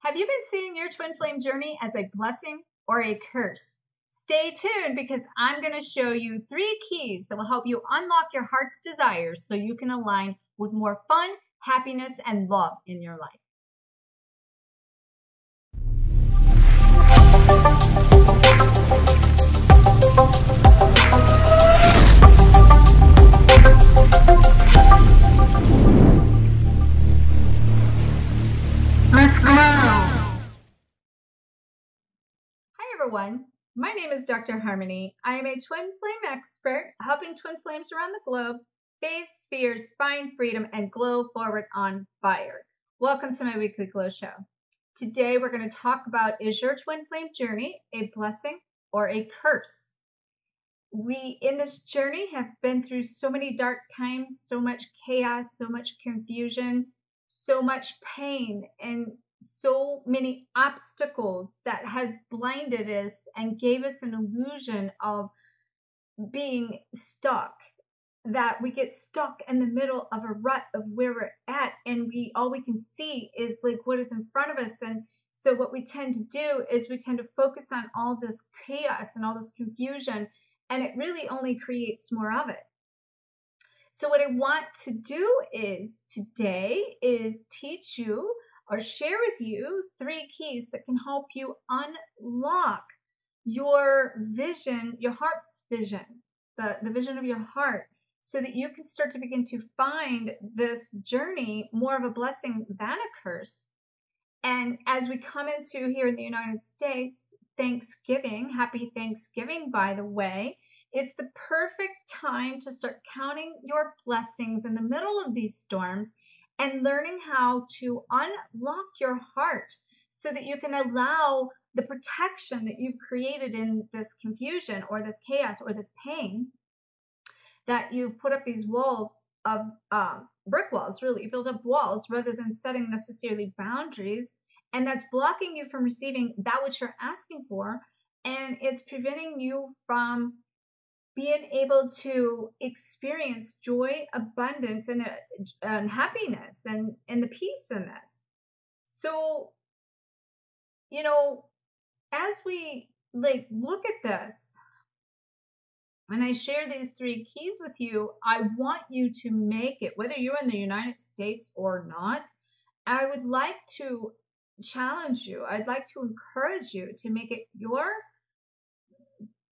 Have you been seeing your twin flame journey as a blessing or a curse? Stay tuned because I'm going to show you 3 keys that will help you unlock your heart's desires so you can align with more fun, happiness, and love in your life. Let's go! Hi everyone, my name is Dr. Harmony. I am a twin flame expert helping twin flames around the globe face spheres, find freedom, and glow forward on fire. Welcome to my weekly glow show. Today we're going to talk about, is your twin flame journey a blessing or a curse? We in this journey have been through so many dark times, so much chaos, so much confusion, so much pain, and so many obstacles that has blinded us and gave us an illusion of being stuck, that we get stuck in the middle of a rut of where we're at, and all we can see is like what is in front of us. And so what we tend to do is we tend to focus on all this chaos and all this confusion, and it really only creates more of it. So what I want to do is today is teach you or share with you 3 keys that can help you unlock your vision, your heart's vision, the vision of your heart, so that you can start to begin to find this journey more of a blessing than a curse. And as we come into here in the United States, Thanksgiving, happy Thanksgiving, by the way, it's the perfect time to start counting your blessings in the middle of these storms and learning how to unlock your heart so that you can allow the protection that you've created in this confusion or this chaos or this pain, that you've put up these walls of brick walls, really. You build up walls rather than setting necessarily boundaries, and that's blocking you from receiving that which you're asking for, and it's preventing you from being able to experience joy, abundance, and happiness and the peace in this. So, you know, as we look at this and I share these 3 keys with you, I want you to make it, whether you're in the United States or not, I would like to challenge you. I'd like to encourage you to make it your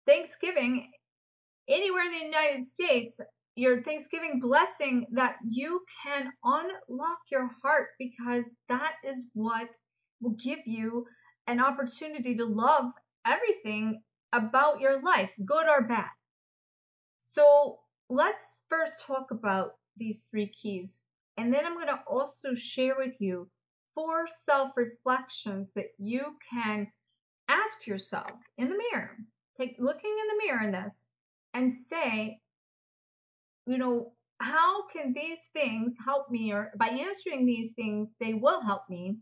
Thanksgiving anywhere in the United States, your Thanksgiving blessing, that you can unlock your heart, because that is what will give you an opportunity to love everything about your life, good or bad. So let's first talk about these 3 keys. And then I'm going to also share with you 4 self-reflections that you can ask yourself in the mirror. Looking in the mirror in this, and say, you know, how can these things help me? Or by answering these things, they will help me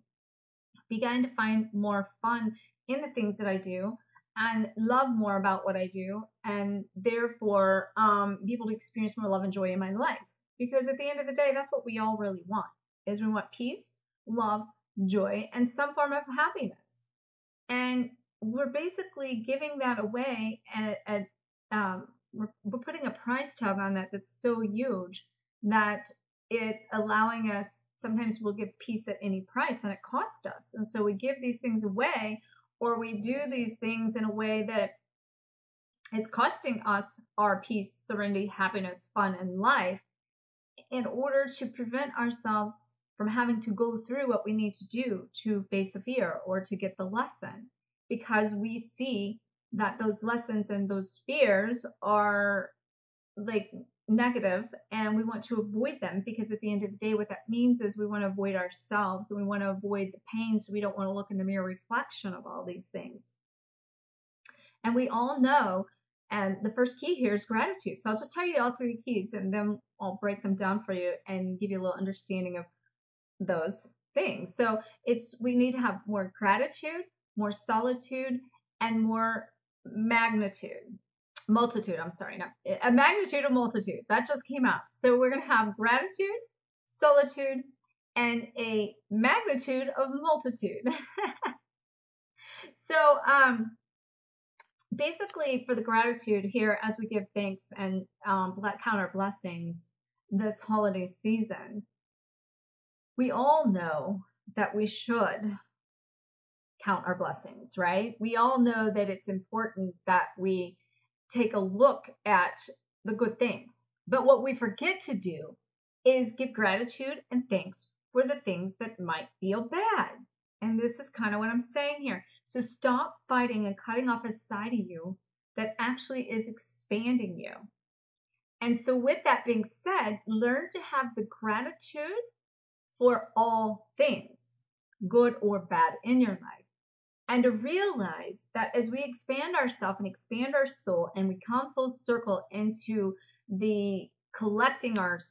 begin to find more fun in the things that I do and love more about what I do, and therefore be able to experience more love and joy in my life. Because at the end of the day, that's what we all really want, is we want peace, love, joy, and some form of happiness. And we're basically giving that away we're putting a price tag on that that's so huge that it's allowing us, sometimes we'll give peace at any price and it costs us. And so we give these things away, or we do these things in a way that it's costing us our peace, serenity, happiness, fun, and life, in order to prevent ourselves from having to go through what we need to do to face a fear or to get the lesson, because we see that those lessons and those fears are negative, and we want to avoid them, because at the end of the day, what that means is we want to avoid ourselves, and we want to avoid the pain, so we don't want to look in the mirror reflection of all these things. And we all know, and the first key here is gratitude. So I'll just tell you all 3 keys, and then I'll break them down for you and give you a little understanding of those things. So we need to have more gratitude, more solitude, and more multitude, I'm sorry, not a magnitude of multitude. That just came out. So we're going to have gratitude, solitude, and a magnitude of multitude. So, basically for the gratitude here, as we give thanks and count our blessings this holiday season, we all know that we should count our blessings, right? We all know that it's important that we take a look at the good things. But what we forget to do is give gratitude and thanks for the things that might feel bad. And this is kind of what I'm saying here. So stop fighting and cutting off a side of you that actually is expanding you. And so with that being said, learn to have the gratitude for all things, good or bad in your life. And to realize that as we expand ourselves and expand our soul and we come full circle into the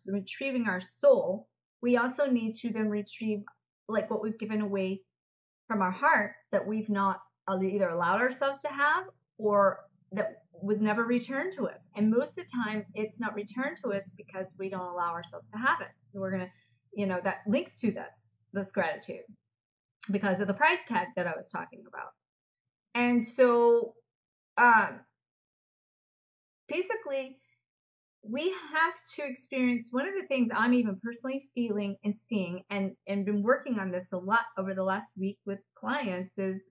retrieving our soul, we also need to then retrieve like what we've given away from our heart that we've not either allowed ourselves to have or that was never returned to us. And most of the time it's not returned to us because we don't allow ourselves to have it. We're going to, that links to this gratitude because of the price tag that I was talking about. And so basically we have to experience one of the things I'm even personally feeling and seeing and been working on this a lot over the last week with clients is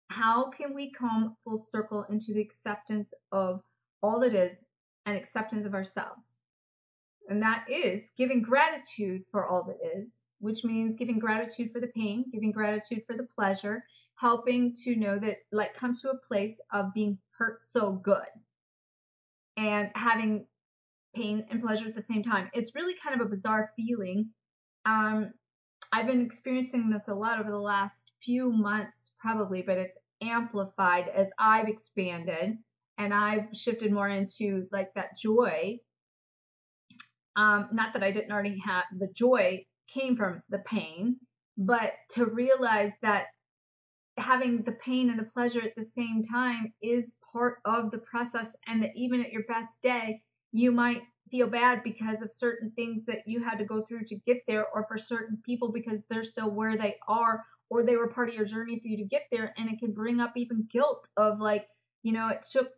how can we come full circle into the acceptance of all that is and acceptance of ourselves. And that is giving gratitude for all that is, which means giving gratitude for the pain, giving gratitude for the pleasure, helping to know that like come to a place of being hurt so good and having pain and pleasure at the same time. It's really kind of a bizarre feeling. I've been experiencing this a lot over the last few months probably, but it's amplified as I've expanded and I've shifted more into like that joy. Not that I didn't already have the joy came from the pain, but to realize that having the pain and the pleasure at the same time is part of the process, and that even at your best day, you might feel bad because of certain things that you had to go through to get there, or for certain people because they're still where they are, or they were part of your journey for you to get there. And it can bring up even guilt of like, it took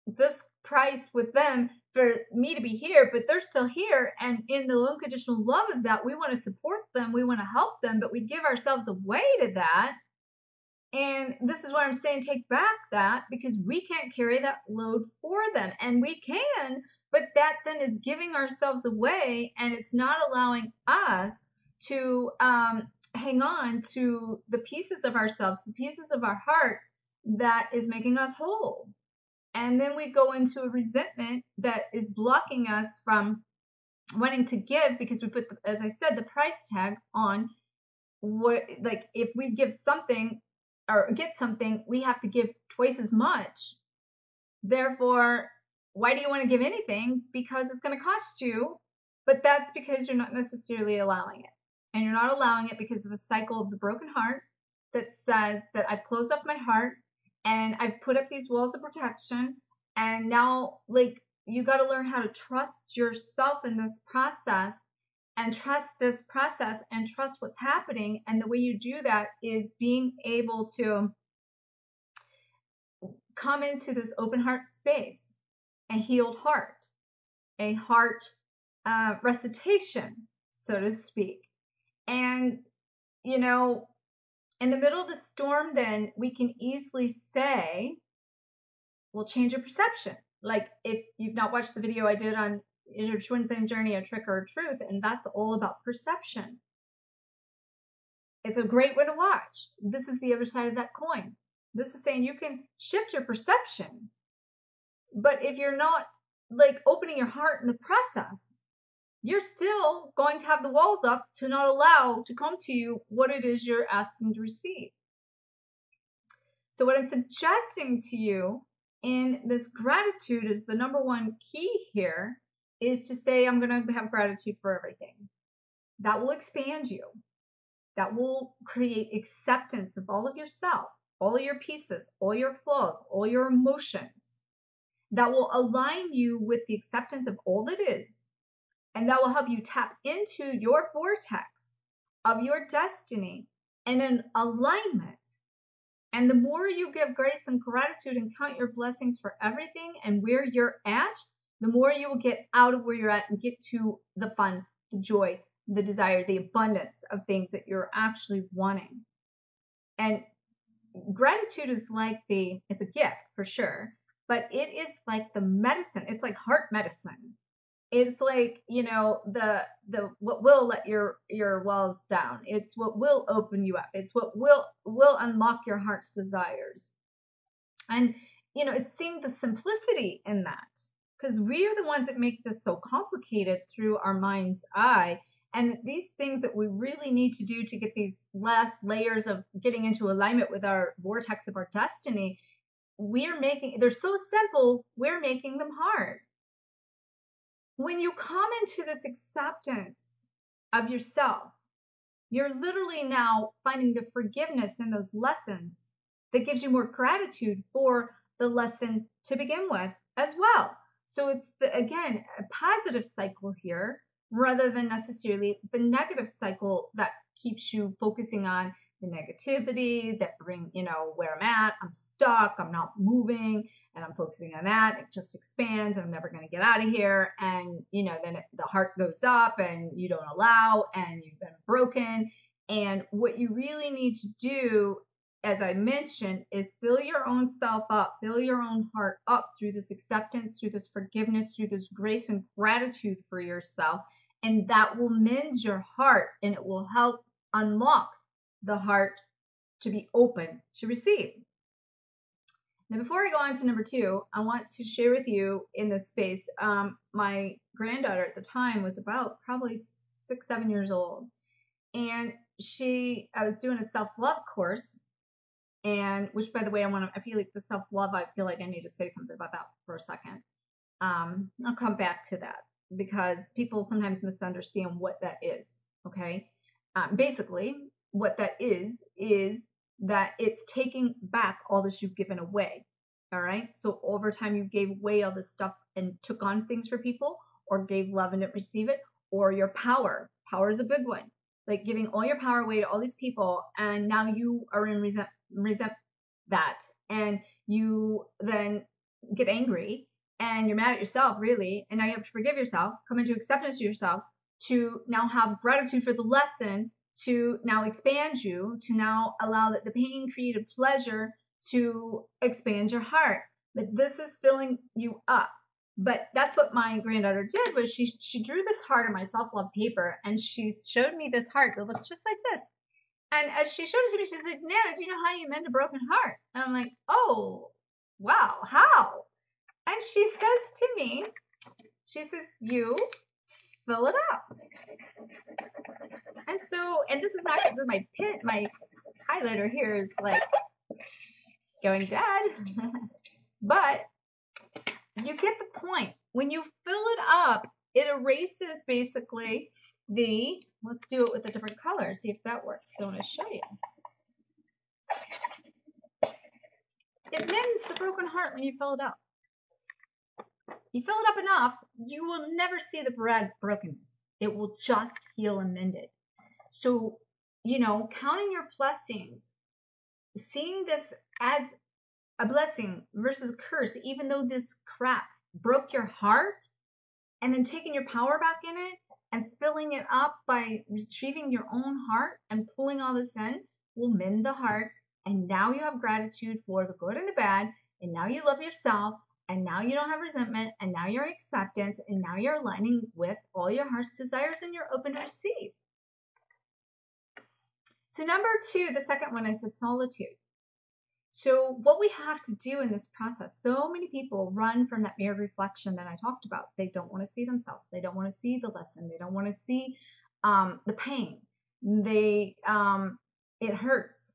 this price with them for me to be here, but they're still here. And in the unconditional love of that, we want to support them. We want to help them, but we give ourselves away to that. And this is why I'm saying take back that, because we can't carry that load for them. And we can, but that then is giving ourselves away, and it's not allowing us to hang on to the pieces of ourselves, the pieces of our heart that is making us whole. And then we go into a resentment that is blocking us from wanting to give because we put, as I said, the price tag on what, like if we give something or get something, we have to give twice as much. Therefore, why do you want to give anything? Because it's going to cost you, but that's because you're not necessarily allowing it. And you're not allowing it because of the cycle of the broken heart that says that I've closed up my heart and I've put up these walls of protection. And now, like, you got to learn how to trust yourself in this process and trust this process and trust what's happening. And the way you do that is being able to come into this open heart space, a healed heart, a heart recitation, so to speak. And, in the middle of the storm, then we can easily say, well, change your perception. Like if you've not watched the video I did on is your twin flame journey a trick or a truth? And that's all about perception. It's a great way to watch. This is the other side of that coin. This is saying you can shift your perception. But if you're not like opening your heart in the process, you're still going to have the walls up to not allow to come to you what it is you're asking to receive. So what I'm suggesting to you in this gratitude is the number one key here is to say, I'm going to have gratitude for everything. That will expand you. That will create acceptance of all of yourself, all of your pieces, all your flaws, all your emotions. That will align you with the acceptance of all that is. And that will help you tap into your vortex of your destiny and in alignment. And the more you give grace and gratitude and count your blessings for everything and where you're at, the more you will get out of where you're at and get to the fun, the joy, the desire, the abundance of things that you're actually wanting. And gratitude is like it's a gift for sure, but it is like the medicine. It's like heart medicine. It's like, the what will let your walls down. It's what will open you up. It's what will unlock your heart's desires. And, it's seeing the simplicity in that, because we are the ones that make this so complicated through our mind's eye. And these things that we really need to do to get these last layers of getting into alignment with our vortex of our destiny, they're so simple, we're making them hard. When you come into this acceptance of yourself, you're literally now finding the forgiveness in those lessons that gives you more gratitude for the lesson to begin with as well. So it's, again, a positive cycle here rather than necessarily the negative cycle that keeps you focusing on the negativity that bring, where I'm at, I'm stuck, I'm not moving, and I'm focusing on that. It just expands and I'm never going to get out of here. And, then the heart goes up and you don't allow and you've been broken. And what you really need to do, as I mentioned, is fill your own self up, fill your own heart up through this acceptance, through this forgiveness, through this grace and gratitude for yourself. And that will mend your heart and it will help unlock the heart to be open to receive. Now, before I go on to number 2, I want to share with you in this space, my granddaughter at the time was about probably 6-7 years old. And I was doing a self-love course, and which, by the way, I feel like the self-love, I feel like I need to say something about that for a second. I'll come back to that because people sometimes misunderstand what that is. Okay. Basically what that is that it's taking back all this you've given away. All right. So over time, you gave away all this stuff and took on things for people, or gave love and didn't receive it, or your power. Power is a big one. Like giving all your power away to all these people. And now you are in resent that. And you then get angry and you're mad at yourself, really. And now you have to forgive yourself, come into acceptance of yourself, to now have gratitude for the lesson, to now expand you, to now allow that the pain created pleasure to expand your heart. But this is filling you up. But that's what my granddaughter did, was she drew this heart on my self-love paper, and she showed me this heart that looked just like this. And as she showed it to me, she's like, Nana, do you know how you mend a broken heart? And I'm like, oh, wow, how? And she says to me, you fill it up. And so, and this is not, my highlighter here is like going dead. But you get the point. When you fill it up, it erases basically let's do it with a different color, see if that works. So I'm going to show you. It mends the broken heart when you fill it up. You fill it up enough, you will never see the brokenness. It will just heal and mend it. So, counting your blessings, seeing this as a blessing versus a curse, even though this crap broke your heart, and then taking your power back in it and filling it up by retrieving your own heart and pulling all this in, will mend the heart. And now you have gratitude for the good and the bad. And now you love yourself. And now you don't have resentment. And now you're in acceptance. And now you're aligning with all your heart's desires and you're open to receive. So number 2, the second one, I said solitude. So what we have to do in this process, so many people run from that mirror reflection that I talked about. They don't want to see themselves. They don't want to see the lesson. They don't want to see the pain. It hurts.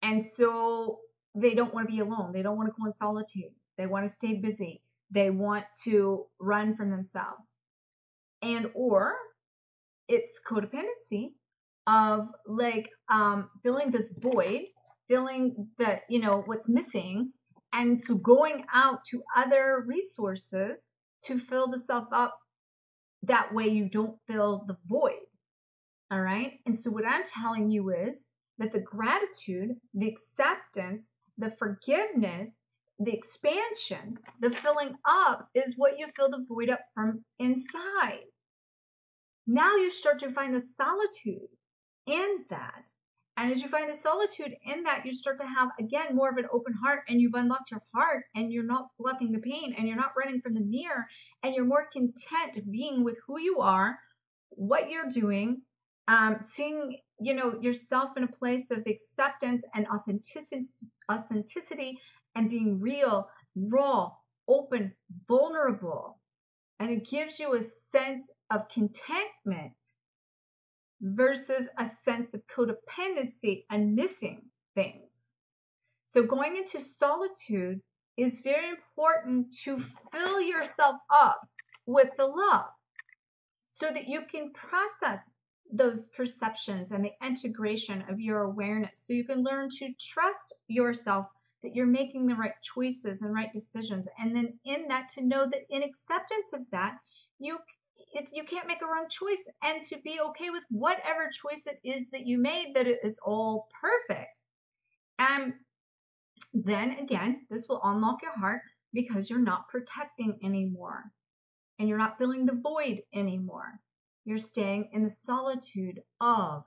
And so they don't want to be alone. They don't want to go in solitude. They want to stay busy. They want to run from themselves. Or it's codependency of filling this void, feeling that, what's missing, and so going out to other resources to fill the self up. That way you don't fill the void. All right. And so what I'm telling you is that the gratitude, the acceptance, the forgiveness, the expansion, the filling up is what you fill the void up from inside. Now you start to find the solitude in that. And as you find the solitude in that, you start to have, again, more of an open heart, and you've unlocked your heart, and you're not blocking the pain, and you're not running from the mirror, and you're more content being with who you are, what you're doing, seeing, yourself in a place of acceptance and authenticity, and being real, raw, open, vulnerable. And it gives you a sense of contentment versus a sense of codependency and missing things. So going into solitude is very important to fill yourself up with the love so that you can process those perceptions and the integration of your awareness. So you can learn to trust yourself that you're making the right choices and right decisions. And then in that, to know that in acceptance of that, you can't make a wrong choice, and to be okay with whatever choice it is that you made, that it is all perfect. And then again, this will unlock your heart because you're not protecting anymore and you're not filling the void anymore. You're staying in the solitude of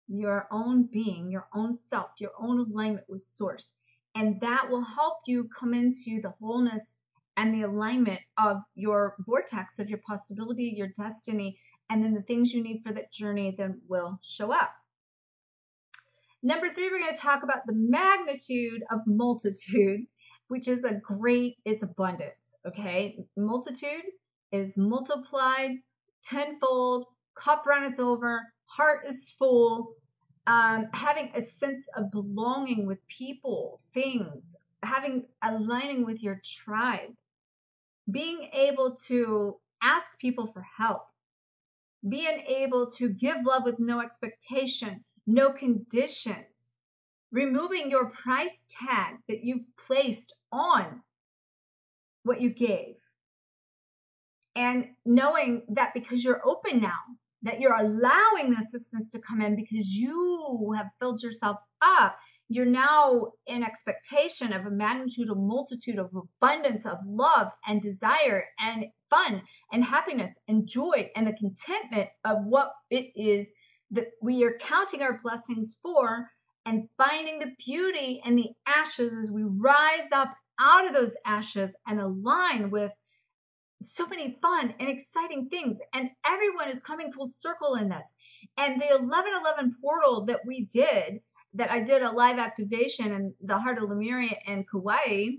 your own being, your own self, your own alignment with source. And that will help you come into the wholeness and the alignment of your vortex, of your possibility, your destiny, and then the things you need for that journey then will show up. Number 3, we're going to talk about the magnitude of multitude, which is it's abundance, okay? Multitude is multiplied tenfold, cup runneth over, heart is full, having a sense of belonging with people, things, aligning with your tribe, being able to ask people for help, being able to give love with no expectation, no conditions, removing your price tag that you've placed on what you gave, and knowing that because you're open now, that you're allowing the assistance to come in because you have filled yourself up, you're now in expectation of a magnitude, of multitude, of abundance, of love and desire and fun and happiness and joy and the contentment of what it is that we are counting our blessings for, and finding the beauty in the ashes as we rise up out of those ashes and align with so many fun and exciting things. And everyone is coming full circle in this. And the 1111 portal that I did a live activation in the heart of Lemuria and Kauai,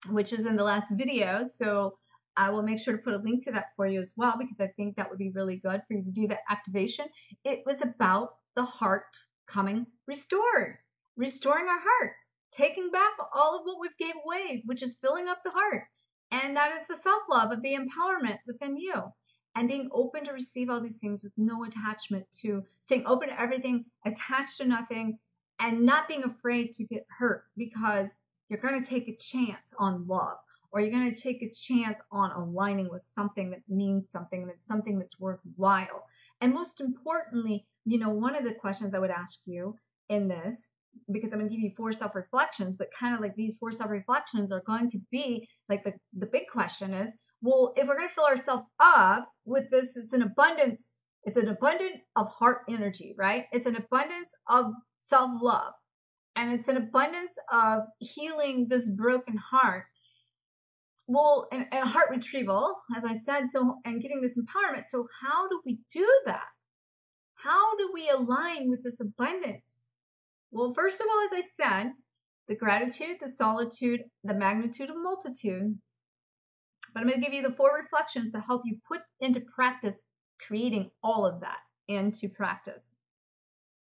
which is in the last video. So I will make sure to put a link to that for you as well, because I think that would be really good for you to do that activation. It was about the heart coming restored, restoring our hearts, taking back all of what we've gave away, which is filling up the heart. And that is the self-love of the empowerment within you, and being open to receive all these things with no attachment to, staying open to everything, attached to nothing, and not being afraid to get hurt, because you're going to take a chance on love, or you're going to take a chance on aligning with something that means something, that's something that's worthwhile. And most importantly, one of the questions I would ask you in this, because I'm going to give you 4 self-reflections, but kind of like these 4 self-reflections are going to be like the big question is, well, if we're going to fill ourselves up with this, it's an abundance of heart energy, right? It's an abundance of self-love, and it's an abundance of healing this broken heart. Well, and heart retrieval, as I said, and getting this empowerment. So how do we do that? How do we align with this abundance? Well, first of all, as I said, the gratitude, the solitude, the magnitude of multitude. But I'm going to give you the 4 reflections to help you put into practice, creating all of that into practice.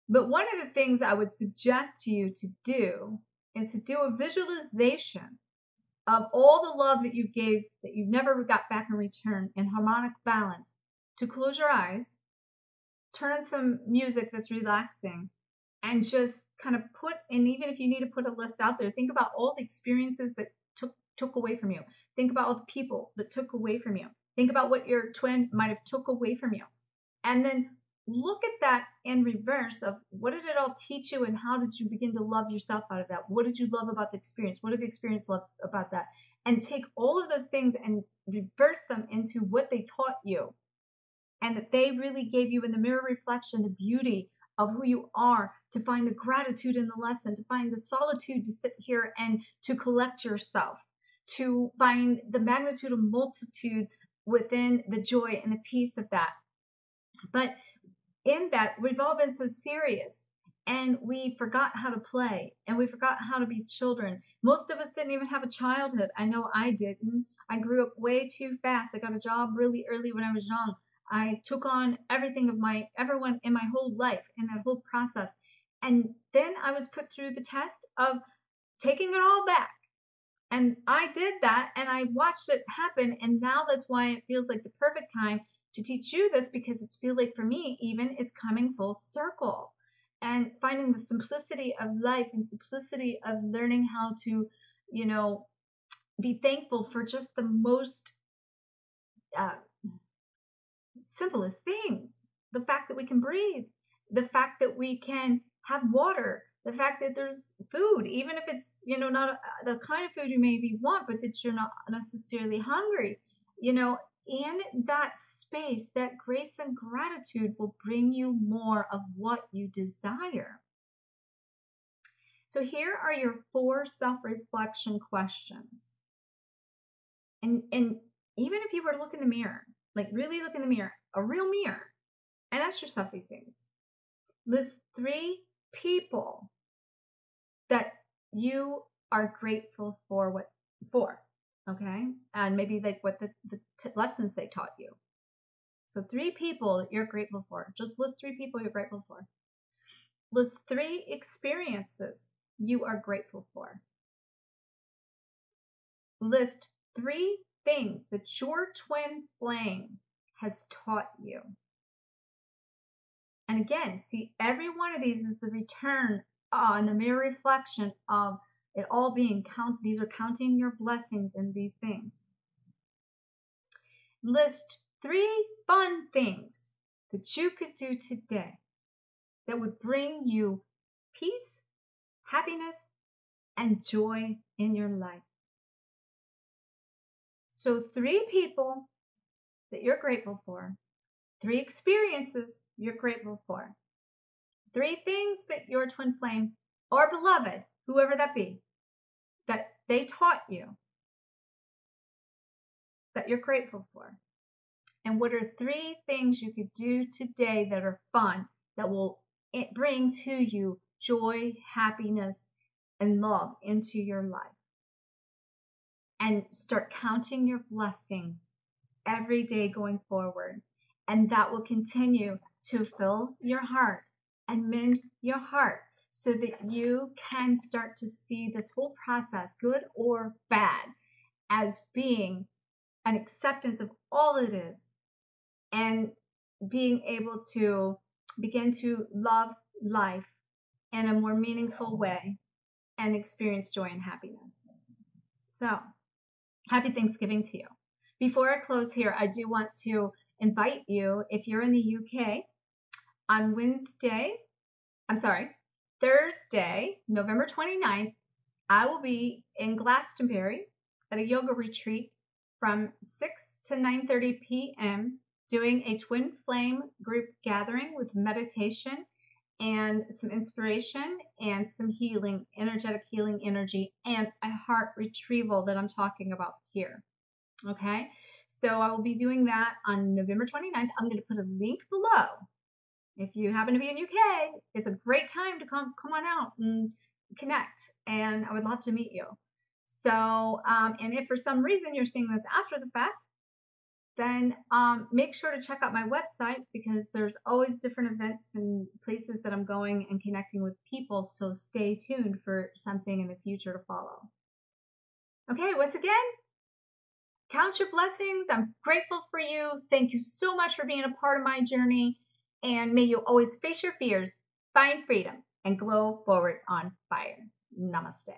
But one of the things I would suggest to you to do is to do a visualization of all the love that you gave that you never got back in return in harmonic balance. To close your eyes, turn on some music that's relaxing, and just kind of and even if you need to put a list out there, think about all the experiences that took away from you. Think about all the people that took away from you. Think about what your twin might have took away from you. And then look at that in reverse of what did it all teach you and how did you begin to love yourself out of that? What did you love about the experience? What did the experience love about that? And take all of those things and reverse them into what they taught you, and that they really gave you in the mirror reflection the beauty of who you are, to find the gratitude in the lesson, to find the solitude to sit here and to collect yourself, to find the magnitude of multitude within the joy and the peace of that. But in that, we've all been so serious, and we forgot how to play, and we forgot how to be children. Most of us didn't even have a childhood. I know I didn't. I grew up way too fast. I got a job really early when I was young. I took on everything of everyone in my whole life in that whole process. And then I was put through the test of taking it all back. And I did that, and I watched it happen. And now that's why it feels like the perfect time to teach you this, because it's feel like for me, even it's coming full circle and finding the simplicity of life and simplicity of learning how to, be thankful for just the most simplest things. The fact that we can breathe, the fact that we can have water, the fact that there's food, even if it's, not the kind of food you maybe want, but that you're not necessarily hungry, in that space, that grace and gratitude will bring you more of what you desire. So here are your 4 self-reflection questions. And even if you were to look in the mirror, like really look in the mirror, a real mirror, and ask yourself these things. List 3 people that you are grateful for, okay? And maybe like what the lessons they taught you. So 3 people that you're grateful for. Just list 3 people you're grateful for. List 3 experiences you are grateful for. List 3 things that your twin flame has taught you. And again, see, every one of these is the return and the mirror reflection of it all being these are counting your blessings in these things. List 3 fun things that you could do today that would bring you peace, happiness, and joy in your life. So 3 people that you're grateful for, 3 experiences you're grateful for, 3 things that your twin flame or beloved, whoever that be, that they taught you that you're grateful for. And what are 3 things you could do today that are fun, that will bring to you joy, happiness, and love into your life? And start counting your blessings every day going forward. And that will continue to fill your heart and mend your heart so that you can start to see this whole process, good or bad, as being an acceptance of all it is, and being able to begin to love life in a more meaningful way and experience joy and happiness. So, happy Thanksgiving to you. Before I close here, I do want to invite you, if you're in the UK, on Thursday, November 29th, I will be in Glastonbury at a yoga retreat from 6 to 9:30 p.m. doing a twin flame group gathering with meditation and some inspiration and some healing, energetic healing energy, and a heart retrieval that I'm talking about here. Okay, so I will be doing that on November 29th. I'm going to put a link below. If you happen to be in UK, it's a great time to come on out and connect, and I would love to meet you. So, and if for some reason you're seeing this after the fact, then make sure to check out my website, because there's always different events and places that I'm going and connecting with people. So stay tuned for something in the future to follow. Okay, once again, count your blessings. I'm grateful for you. Thank you so much for being a part of my journey. And may you always face your fears, find freedom, and glow forward on fire. Namaste.